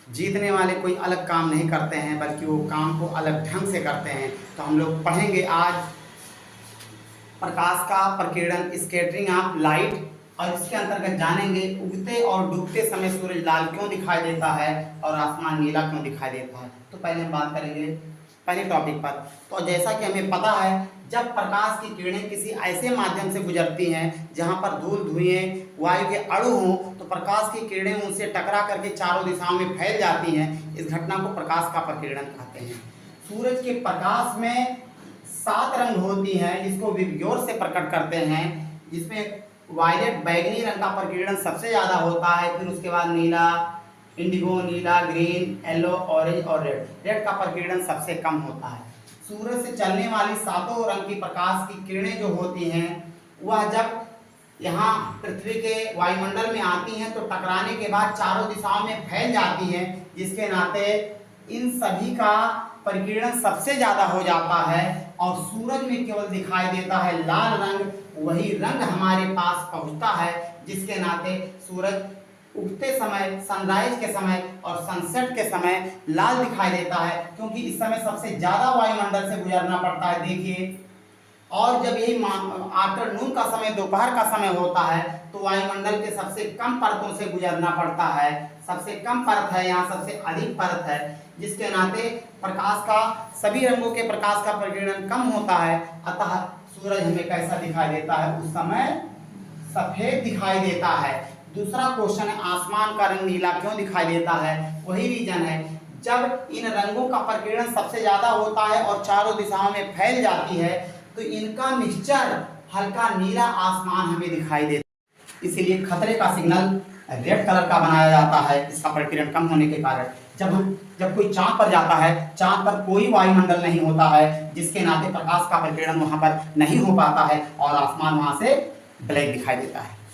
जीतने वाले कोई अलग काम नहीं करते हैं, बल्कि वो काम को अलग ढंग से करते हैं। तो हम लोग पढ़ेंगे आज प्रकाश का प्रकीर्णन, स्कैटरिंग ऑफ लाइट, और इसके अंतर्गत जानेंगे उगते और डूबते समय सूरज लाल क्यों दिखाई देता है और आसमान नीला क्यों दिखाई देता है। तो पहले हम बात करेंगे पहले टॉपिक पर। तो जैसा कि हमें पता है, जब प्रकाश की किरणें किसी ऐसे माध्यम से गुजरती हैं जहां पर धूल धुएं वायु के अणु हों, तो प्रकाश की किरणें उनसे टकरा करके चारों दिशाओं में फैल जाती हैं। इस घटना को प्रकाश का प्रकीर्णन कहते हैं। सूरज के प्रकाश में 7 रंग होती हैं, जिसको विबग्योर से प्रकट करते हैं, जिसमें वायलेट बैगनी रंग का प्रकीर्णन सबसे ज़्यादा होता है। फिर उसके बाद नीला, इंडिगो, नीला, ग्रीन, येलो, ऑरेंज और रेड। रेड का प्रकीर्णन सबसे कम होता है। सूरज से चलने वाली 7 रंग की प्रकाश की किरणें जो होती हैं, वह जब यहाँ पृथ्वी के वायुमंडल में आती हैं तो टकराने के बाद चारों दिशाओं में फैल जाती हैं, जिसके नाते इन सभी का प्रकीर्णन सबसे ज़्यादा हो जाता है और सूरज में केवल दिखाई देता है लाल रंग। वही रंग हमारे पास पहुंचता है, जिसके नाते सूरज उगते समय, सनराइज के समय और सनसेट के समय लाल दिखाई देता है, क्योंकि इस समय सबसे ज़्यादा वायुमंडल से गुजरना पड़ता है। देखिए, और जब यही आफ्टरनून का समय, दोपहर का समय होता है, तो वायुमंडल के सबसे कम परतों से गुजरना पड़ता है। सबसे कम परत है, यहाँ सबसे अधिक परत है, जिसके नाते प्रकाश का, सभी रंगों के प्रकाश का प्रकीर्णन कम होता है। अतः सूरज हमें कैसा दिखाई देता है? उस समय सफेद दिखाई देता है। दूसरा क्वेश्चन है, आसमान का रंग नीला क्यों दिखाई देता है? वही रीजन है, जब इन रंगों का प्रकीर्णन सबसे ज्यादा होता है और चारों दिशाओं में फैल जाती है, तो इनका मिक्सचर हल्का नीला आसमान हमें दिखाई देता है। इसीलिए खतरे का सिग्नल रेड कलर का बनाया जाता है, इसका प्रकीर्णन कम होने के कारण। जब कोई चांद पर जाता है, चांद पर कोई वायुमंडल नहीं होता है, जिसके नाते प्रकाश का प्रकीर्णन वहां पर नहीं हो पाता है और आसमान वहां से ब्लैक दिखाई देता है।